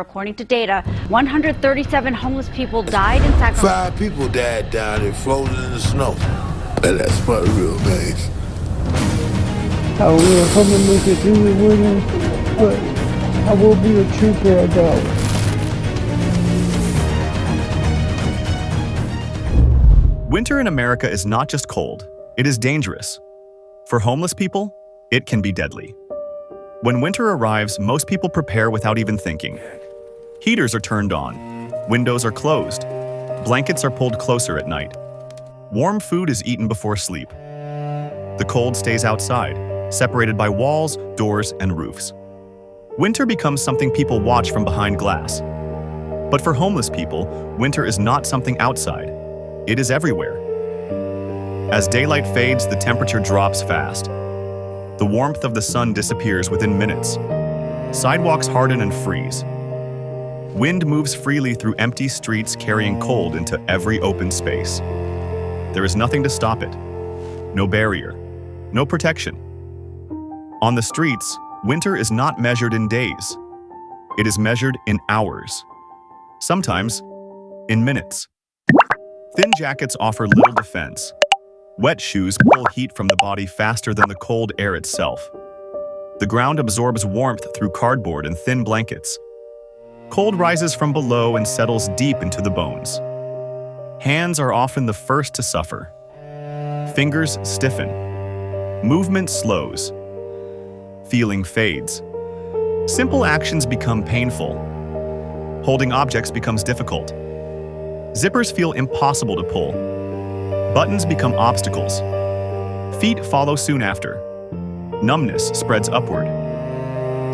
According to data, 137 homeless people died in Sacramento. 5 people died down there frozen in the snow. And that's probably real nice. I will come and look at you with him, but I will be a trooper about it. Winter in America is not just cold, it is dangerous. For homeless people, it can be deadly. When winter arrives, most people prepare without even thinking. Heaters are turned on, windows are closed, blankets are pulled closer at night. Warm food is eaten before sleep. The cold stays outside, separated by walls, doors, and roofs. Winter becomes something people watch from behind glass. But for homeless people, winter is not something outside. It is everywhere. As daylight fades, the temperature drops fast. The warmth of the sun disappears within minutes. Sidewalks harden and freeze. Wind moves freely through empty streets, carrying cold into every open space. There is nothing to stop it. No barrier. No protection. On the streets, winter is not measured in days. It is measured in hours. Sometimes, in minutes. Thin jackets offer little defense. Wet shoes pull heat from the body faster than the cold air itself. The ground absorbs warmth through cardboard and thin blankets. Cold rises from below and settles deep into the bones. Hands are often the first to suffer. Fingers stiffen. Movement slows. Feeling fades. Simple actions become painful. Holding objects becomes difficult. Zippers feel impossible to pull. Buttons become obstacles. Feet follow soon after. Numbness spreads upward.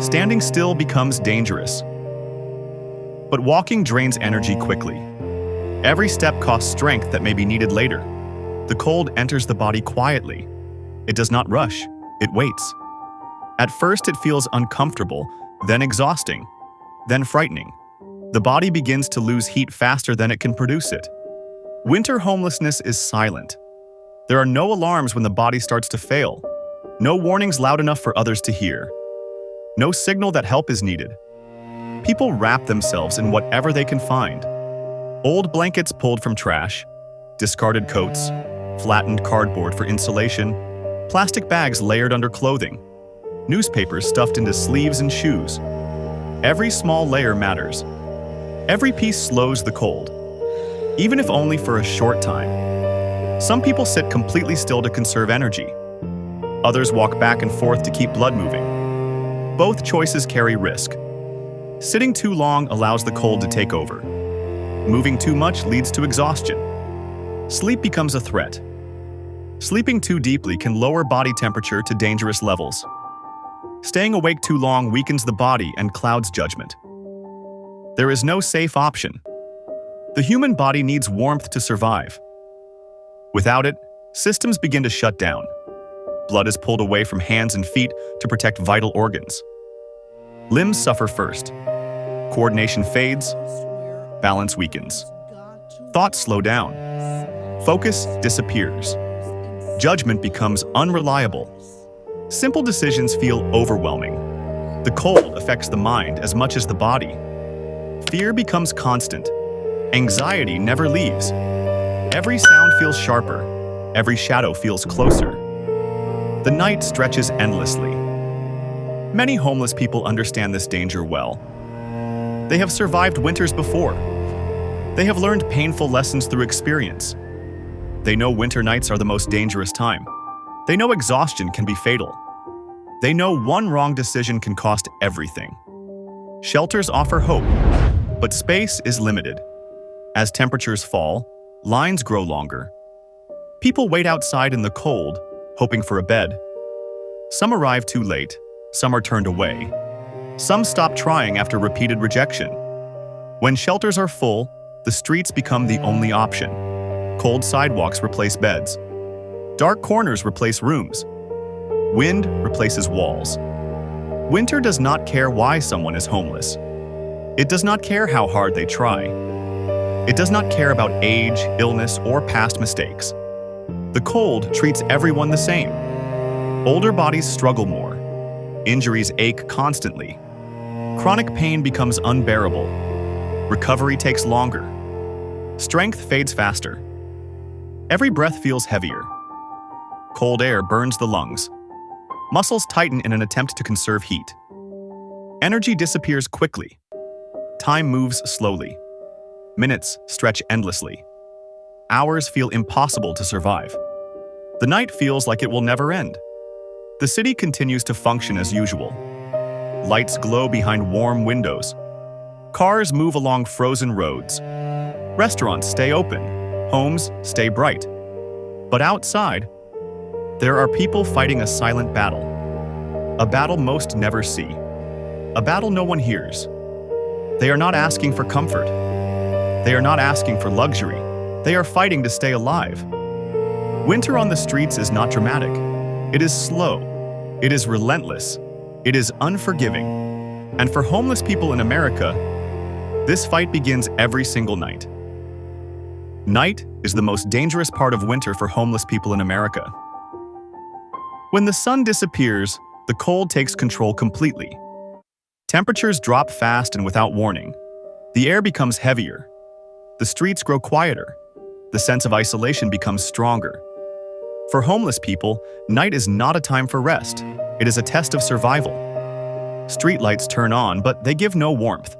Standing still becomes dangerous. But walking drains energy quickly. Every step costs strength that may be needed later. The cold enters the body quietly. It does not rush, it waits. At first it feels uncomfortable, then exhausting, then frightening. The body begins to lose heat faster than it can produce it. Winter homelessness is silent. There are no alarms when the body starts to fail. No warnings loud enough for others to hear. No signal that help is needed. People wrap themselves in whatever they can find. Old blankets pulled from trash, discarded coats, flattened cardboard for insulation, plastic bags layered under clothing, newspapers stuffed into sleeves and shoes. Every small layer matters. Every piece slows the cold, even if only for a short time. Some people sit completely still to conserve energy. Others walk back and forth to keep blood moving. Both choices carry risk. Sitting too long allows the cold to take over. Moving too much leads to exhaustion. Sleep becomes a threat. Sleeping too deeply can lower body temperature to dangerous levels. Staying awake too long weakens the body and clouds judgment. There is no safe option. The human body needs warmth to survive. Without it, systems begin to shut down. Blood is pulled away from hands and feet to protect vital organs. Limbs suffer first. Coordination fades. Balance weakens. Thoughts slow down. Focus disappears. Judgment becomes unreliable. Simple decisions feel overwhelming. The cold affects the mind as much as the body. Fear becomes constant. Anxiety never leaves. Every sound feels sharper. Every shadow feels closer. The night stretches endlessly. Many homeless people understand this danger well. They have survived winters before. They have learned painful lessons through experience. They know winter nights are the most dangerous time. They know exhaustion can be fatal. They know one wrong decision can cost everything. Shelters offer hope, but space is limited. As temperatures fall, lines grow longer. People wait outside in the cold, hoping for a bed. Some arrive too late, some are turned away. Some stop trying after repeated rejection. When shelters are full, the streets become the only option. Cold sidewalks replace beds. Dark corners replace rooms. Wind replaces walls. Winter does not care why someone is homeless. It does not care how hard they try. It does not care about age, illness, or past mistakes. The cold treats everyone the same. Older bodies struggle more. Injuries ache constantly. Chronic pain becomes unbearable. Recovery takes longer. Strength fades faster. Every breath feels heavier. Cold air burns the lungs. Muscles tighten in an attempt to conserve heat. Energy disappears quickly. Time moves slowly. Minutes stretch endlessly. Hours feel impossible to survive. The night feels like it will never end. The city continues to function as usual. Lights glow behind warm windows. Cars move along frozen roads. Restaurants stay open. Homes stay bright. But outside, there are people fighting a silent battle. A battle most never see. A battle no one hears. They are not asking for comfort. They are not asking for luxury. They are fighting to stay alive. Winter on the streets is not dramatic. It is slow. It is relentless. It is unforgiving. And for homeless people in America, this fight begins every single night. Night is the most dangerous part of winter for homeless people in America. When the sun disappears, the cold takes control completely. Temperatures drop fast and without warning. The air becomes heavier. The streets grow quieter. The sense of isolation becomes stronger. For homeless people, night is not a time for rest. It is a test of survival. Streetlights turn on, but they give no warmth.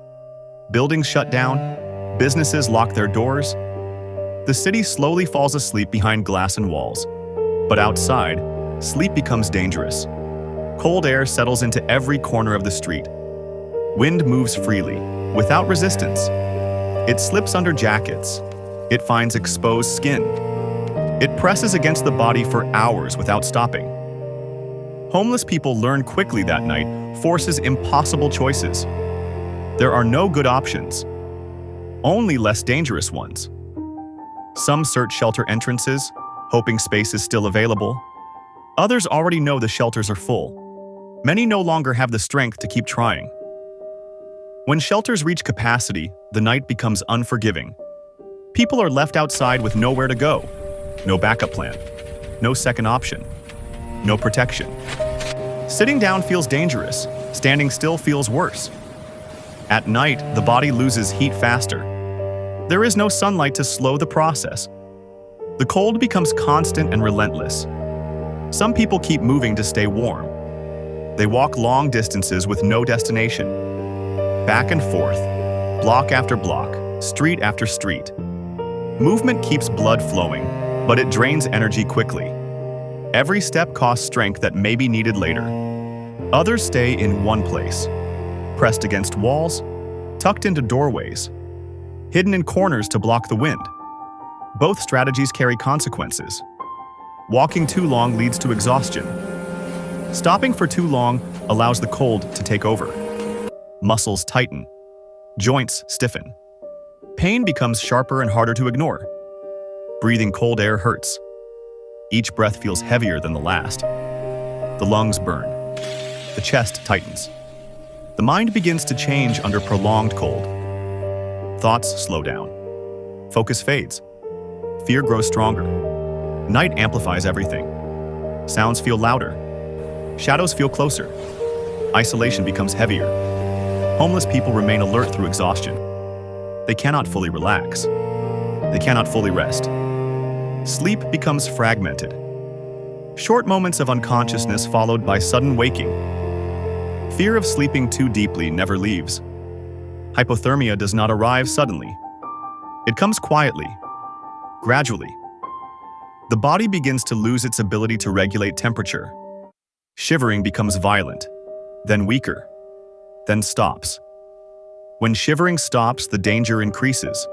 Buildings shut down. Businesses lock their doors. The city slowly falls asleep behind glass and walls. But outside, sleep becomes dangerous. Cold air settles into every corner of the street. Wind moves freely, without resistance. It slips under jackets. It finds exposed skin. It presses against the body for hours without stopping. Homeless people learn quickly that night forces impossible choices. There are no good options, only less dangerous ones. Some search shelter entrances, hoping space is still available. Others already know the shelters are full. Many no longer have the strength to keep trying. When shelters reach capacity, the night becomes unforgiving. People are left outside with nowhere to go. No backup plan. No second option. No protection. Sitting down feels dangerous. Standing still feels worse. At night, the body loses heat faster. There is no sunlight to slow the process. The cold becomes constant and relentless. Some people keep moving to stay warm. They walk long distances with no destination. Back and forth, block after block, street after street. Movement keeps blood flowing, but it drains energy quickly. Every step costs strength that may be needed later. Others stay in one place, pressed against walls, tucked into doorways, hidden in corners to block the wind. Both strategies carry consequences. Walking too long leads to exhaustion. Stopping for too long allows the cold to take over. Muscles tighten. Joints stiffen. Pain becomes sharper and harder to ignore. Breathing cold air hurts. Each breath feels heavier than the last. The lungs burn. The chest tightens. The mind begins to change under prolonged cold. Thoughts slow down. Focus fades. Fear grows stronger. Night amplifies everything. Sounds feel louder. Shadows feel closer. Isolation becomes heavier. Homeless people remain alert through exhaustion. They cannot fully relax. They cannot fully rest. Sleep becomes fragmented. Short moments of unconsciousness followed by sudden waking. Fear of sleeping too deeply never leaves. Hypothermia does not arrive suddenly. It comes quietly, gradually. The body begins to lose its ability to regulate temperature. Shivering becomes violent, then weaker, then stops. When shivering stops, the danger increases.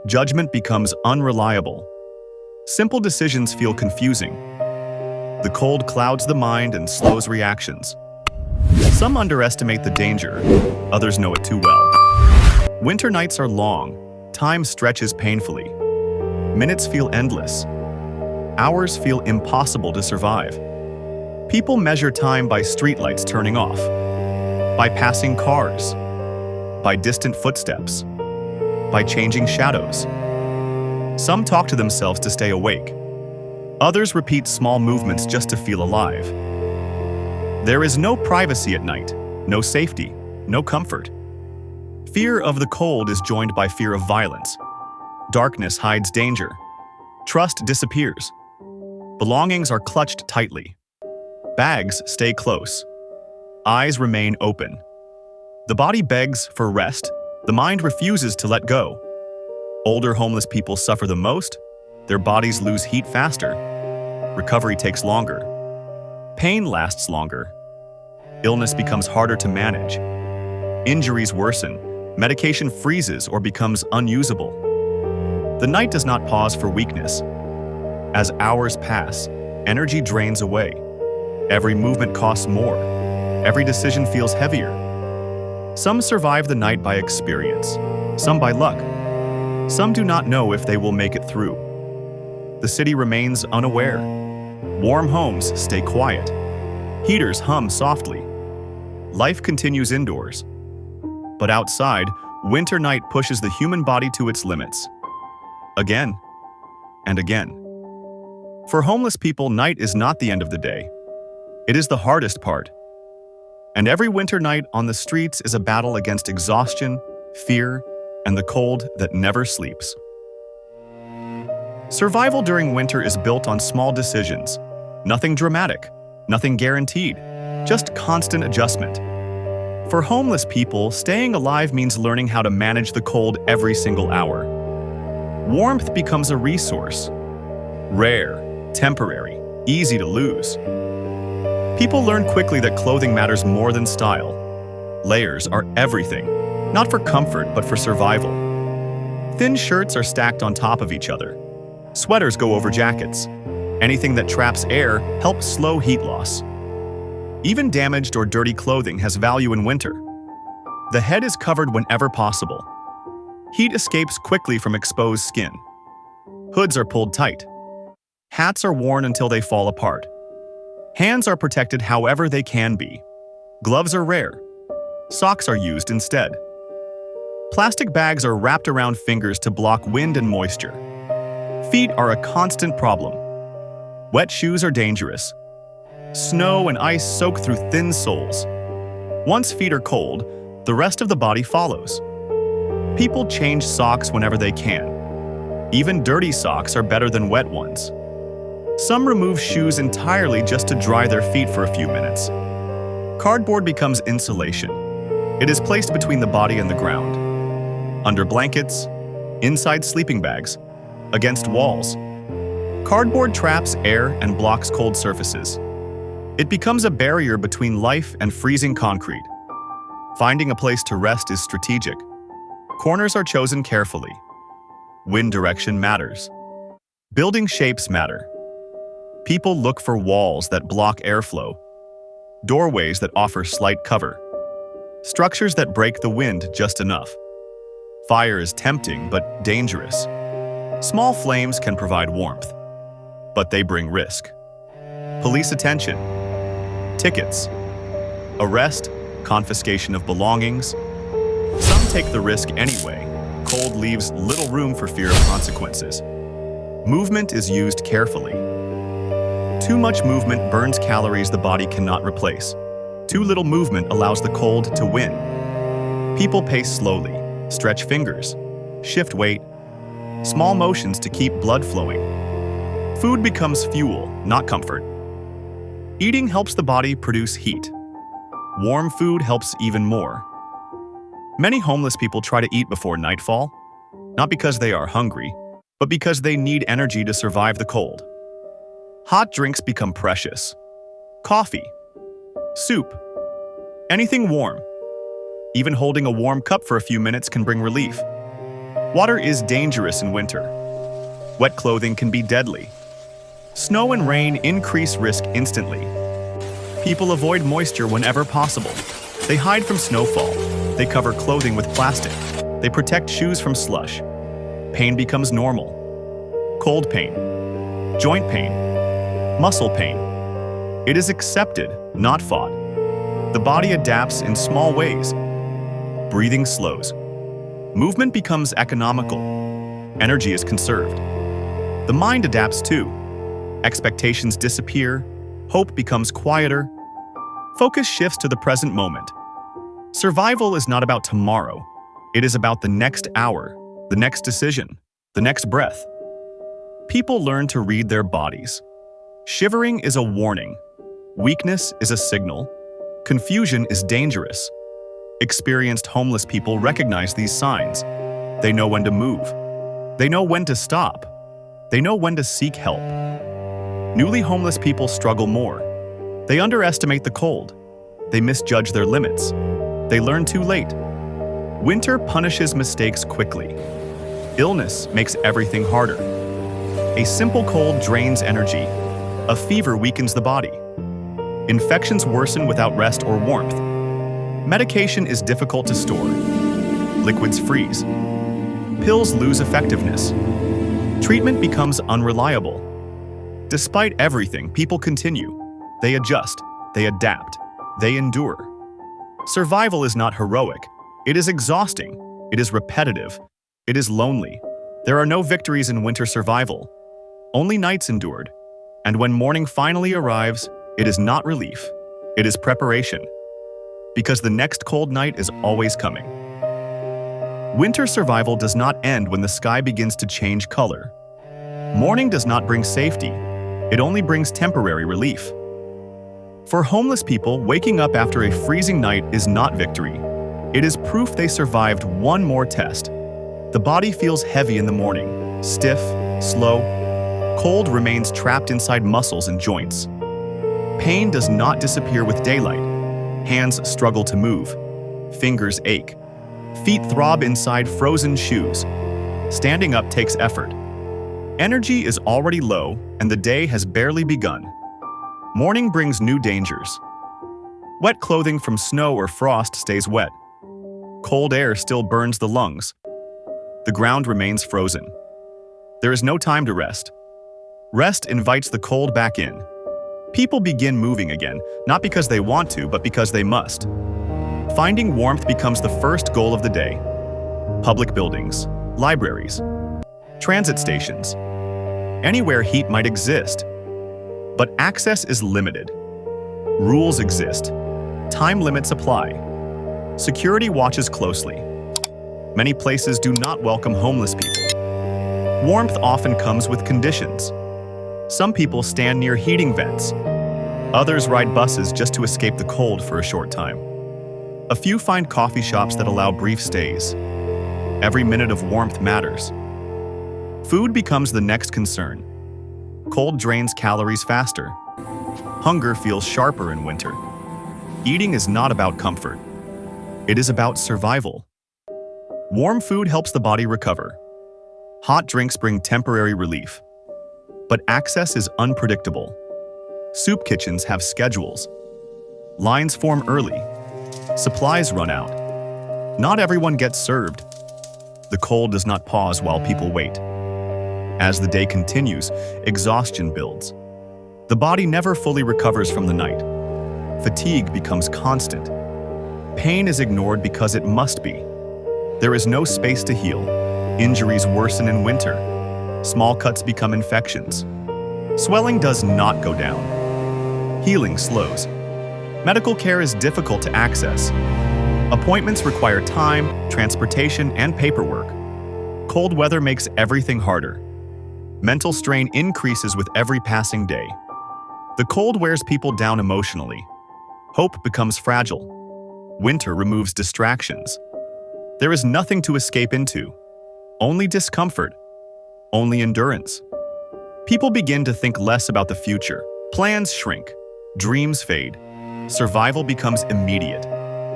Judgment becomes unreliable. Simple decisions feel confusing. The cold clouds the mind and slows reactions. Some underestimate the danger, others know it too well. Winter nights are long. Time stretches painfully. Minutes feel endless. Hours feel impossible to survive. People measure time by streetlights turning off, by passing cars, by distant footsteps, by changing shadows. Some talk to themselves to stay awake. Others repeat small movements just to feel alive. There is no privacy at night, no safety, no comfort. Fear of the cold is joined by fear of violence. Darkness hides danger. Trust disappears. Belongings are clutched tightly. Bags stay close. Eyes remain open. The body begs for rest. The mind refuses to let go. Older homeless people suffer the most. Their bodies lose heat faster. Recovery takes longer. Pain lasts longer. Illness becomes harder to manage. Injuries worsen. Medication freezes or becomes unusable. The night does not pause for weakness. As hours pass, energy drains away. Every movement costs more. Every decision feels heavier. Some survive the night by experience, some by luck. Some do not know if they will make it through. The city remains unaware. Warm homes stay quiet. Heaters hum softly. Life continues indoors. But outside, winter night pushes the human body to its limits. Again and again. For homeless people, night is not the end of the day. It is the hardest part. And every winter night on the streets is a battle against exhaustion, fear, and the cold that never sleeps. Survival during winter is built on small decisions. Nothing dramatic, nothing guaranteed, just constant adjustment. For homeless people, staying alive means learning how to manage the cold every single hour. Warmth becomes a resource. Rare, temporary, easy to lose. People learn quickly that clothing matters more than style. Layers are everything, not for comfort but for survival. Thin shirts are stacked on top of each other. Sweaters go over jackets. Anything that traps air helps slow heat loss. Even damaged or dirty clothing has value in winter. The head is covered whenever possible. Heat escapes quickly from exposed skin. Hoods are pulled tight. Hats are worn until they fall apart. Hands are protected however they can be. Gloves are rare. Socks are used instead. Plastic bags are wrapped around fingers to block wind and moisture. Feet are a constant problem. Wet shoes are dangerous. Snow and ice soak through thin soles. Once feet are cold, the rest of the body follows. People change socks whenever they can. Even dirty socks are better than wet ones. Some remove shoes entirely just to dry their feet for a few minutes. Cardboard becomes insulation. It is placed between the body and the ground. Under blankets, inside sleeping bags, against walls. Cardboard traps air and blocks cold surfaces. It becomes a barrier between life and freezing concrete. Finding a place to rest is strategic. Corners are chosen carefully. Wind direction matters. Building shapes matter. People look for walls that block airflow, doorways that offer slight cover, structures that break the wind just enough. Fire is tempting but dangerous. Small flames can provide warmth, but they bring risk. Police attention, tickets, arrest, confiscation of belongings. Some take the risk anyway. Cold leaves little room for fear of consequences. Movement is used carefully. Too much movement burns calories the body cannot replace. Too little movement allows the cold to win. People pace slowly, stretch fingers, shift weight, small motions to keep blood flowing. Food becomes fuel, not comfort. Eating helps the body produce heat. Warm food helps even more. Many homeless people try to eat before nightfall, not because they are hungry, but because they need energy to survive the cold. Hot drinks become precious. Coffee, soup, anything warm. Even holding a warm cup for a few minutes can bring relief. Water is dangerous in winter. Wet clothing can be deadly. Snow and rain increase risk instantly. People avoid moisture whenever possible. They hide from snowfall. They cover clothing with plastic. They protect shoes from slush. Pain becomes normal. Cold pain, joint pain, muscle pain. It is accepted, not fought. The body adapts in small ways. Breathing slows. Movement becomes economical. Energy is conserved. The mind adapts too. Expectations disappear. Hope becomes quieter. Focus shifts to the present moment. Survival is not about tomorrow. It is about the next hour, the next decision, the next breath. People learn to read their bodies. Shivering is a warning. Weakness is a signal. Confusion is dangerous. Experienced homeless people recognize these signs. They know when to move. They know when to stop. They know when to seek help. Newly homeless people struggle more. They underestimate the cold. They misjudge their limits. They learn too late. Winter punishes mistakes quickly. Illness makes everything harder. A simple cold drains energy. A fever weakens the body. Infections worsen without rest or warmth. Medication is difficult to store. Liquids freeze. Pills lose effectiveness. Treatment becomes unreliable. Despite everything, people continue. They adjust. They adapt. They endure. Survival is not heroic. It is exhausting. It is repetitive. It is lonely. There are no victories in winter survival. Only nights endured. And when morning finally arrives, it is not relief. It is preparation. Because the next cold night is always coming. Winter survival does not end when the sky begins to change color. Morning does not bring safety. It only brings temporary relief. For homeless people, waking up after a freezing night is not victory. It is proof they survived one more test. The body feels heavy in the morning, stiff, slow. Cold remains trapped inside muscles and joints. Pain does not disappear with daylight. Hands struggle to move. Fingers ache. Feet throb inside frozen shoes. Standing up takes effort. Energy is already low, and the day has barely begun. Morning brings new dangers. Wet clothing from snow or frost stays wet. Cold air still burns the lungs. The ground remains frozen. There is no time to rest. Rest invites the cold back in. People begin moving again, not because they want to, but because they must. Finding warmth becomes the first goal of the day. Public buildings, libraries, transit stations, anywhere heat might exist. But access is limited. Rules exist. Time limits apply. Security watches closely. Many places do not welcome homeless people. Warmth often comes with conditions. Some people stand near heating vents. Others ride buses just to escape the cold for a short time. A few find coffee shops that allow brief stays. Every minute of warmth matters. Food becomes the next concern. Cold drains calories faster. Hunger feels sharper in winter. Eating is not about comfort. It is about survival. Warm food helps the body recover. Hot drinks bring temporary relief. But access is unpredictable. Soup kitchens have schedules. Lines form early. Supplies run out. Not everyone gets served. The cold does not pause while people wait. As the day continues, exhaustion builds. The body never fully recovers from the night. Fatigue becomes constant. Pain is ignored because it must be. There is no space to heal. Injuries worsen in winter. Small cuts become infections. Swelling does not go down. Healing slows. Medical care is difficult to access. Appointments require time, transportation, and paperwork. Cold weather makes everything harder. Mental strain increases with every passing day. The cold wears people down emotionally. Hope becomes fragile. Winter removes distractions. There is nothing to escape into. Only discomfort. Only endurance. People begin to think less about the future. Plans shrink. Dreams fade. Survival becomes immediate.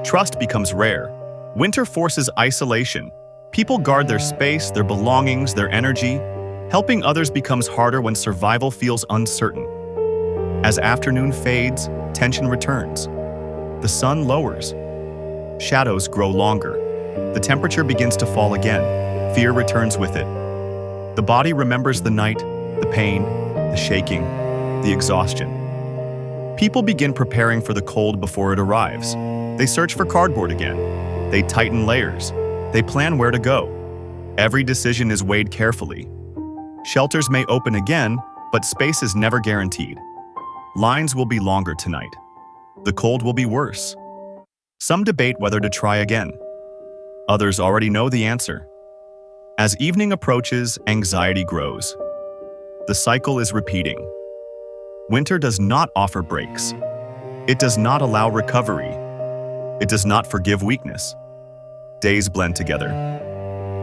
Trust becomes rare. Winter forces isolation. People guard their space, their belongings, their energy. Helping others becomes harder when survival feels uncertain. As afternoon fades, tension returns. The sun lowers. Shadows grow longer. The temperature begins to fall again. Fear returns with it. The body remembers the night, the pain, the shaking, the exhaustion. People begin preparing for the cold before it arrives. They search for cardboard again. They tighten layers. They plan where to go. Every decision is weighed carefully. Shelters may open again, but space is never guaranteed. Lines will be longer tonight. The cold will be worse. Some debate whether to try again. Others already know the answer. As evening approaches, anxiety grows. The cycle is repeating. Winter does not offer breaks. It does not allow recovery. It does not forgive weakness. Days blend together.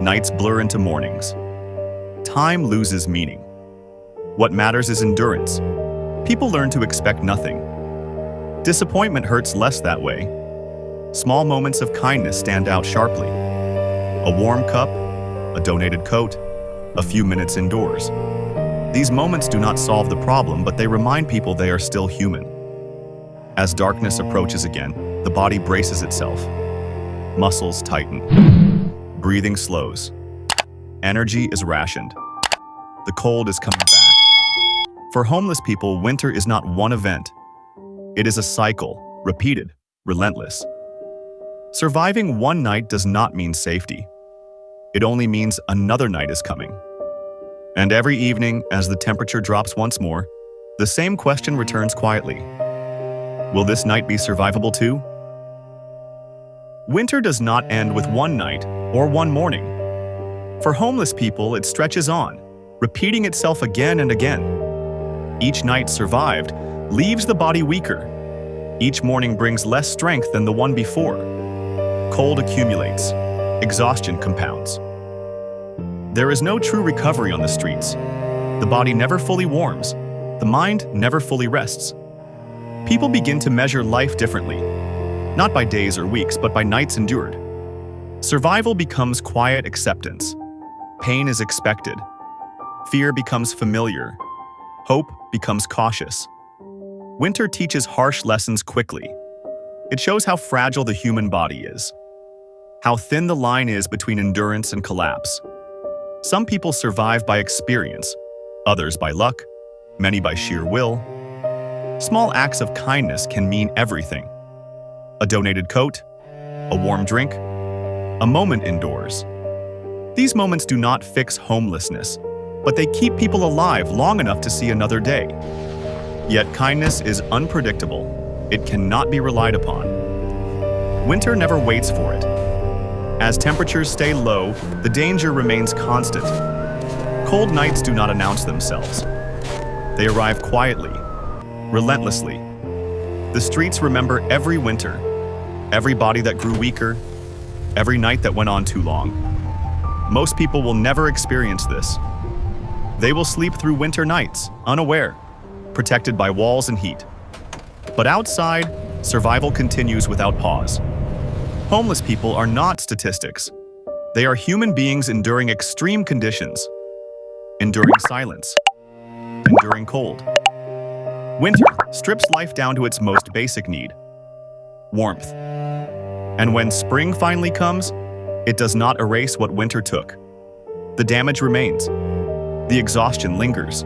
Nights blur into mornings. Time loses meaning. What matters is endurance. People learn to expect nothing. Disappointment hurts less that way. Small moments of kindness stand out sharply. A warm cup, a donated coat, a few minutes indoors. These moments do not solve the problem, but they remind people they are still human. As darkness approaches again, the body braces itself. Muscles tighten. Breathing slows. Energy is rationed. The cold is coming back. For homeless people, winter is not one event. It is a cycle, repeated, relentless. Surviving one night does not mean safety. It only means another night is coming. And every evening, as the temperature drops once more, the same question returns quietly. Will this night be survivable too? Winter does not end with one night or one morning. For homeless people, it stretches on, repeating itself again and again. Each night survived leaves the body weaker. Each morning brings less strength than the one before. Cold accumulates. Exhaustion compounds. There is no true recovery on the streets. The body never fully warms. The mind never fully rests. People begin to measure life differently, not by days or weeks, but by nights endured. Survival becomes quiet acceptance. Pain is expected. Fear becomes familiar. Hope becomes cautious. Winter teaches harsh lessons quickly. It shows how fragile the human body is, how thin the line is between endurance and collapse. Some people survive by experience, others by luck, many by sheer will. Small acts of kindness can mean everything. A donated coat, a warm drink, a moment indoors. These moments do not fix homelessness, but they keep people alive long enough to see another day. Yet kindness is unpredictable. It cannot be relied upon. Winter never waits for it. As temperatures stay low, the danger remains constant. Cold nights do not announce themselves. They arrive quietly, relentlessly. The streets remember every winter, every body that grew weaker, every night that went on too long. Most people will never experience this. They will sleep through winter nights, unaware, protected by walls and heat. But outside, survival continues without pause. Homeless people are not statistics. They are human beings enduring extreme conditions, enduring silence, enduring cold. Winter strips life down to its most basic need: warmth. And when spring finally comes, it does not erase what winter took. The damage remains. The exhaustion lingers.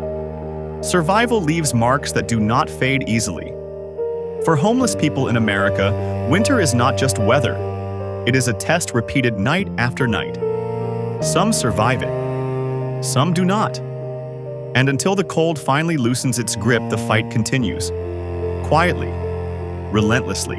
Survival leaves marks that do not fade easily. For homeless people in America, winter is not just weather. It is a test repeated night after night. Some survive it. Some do not. And until the cold finally loosens its grip, the fight continues. Quietly, relentlessly.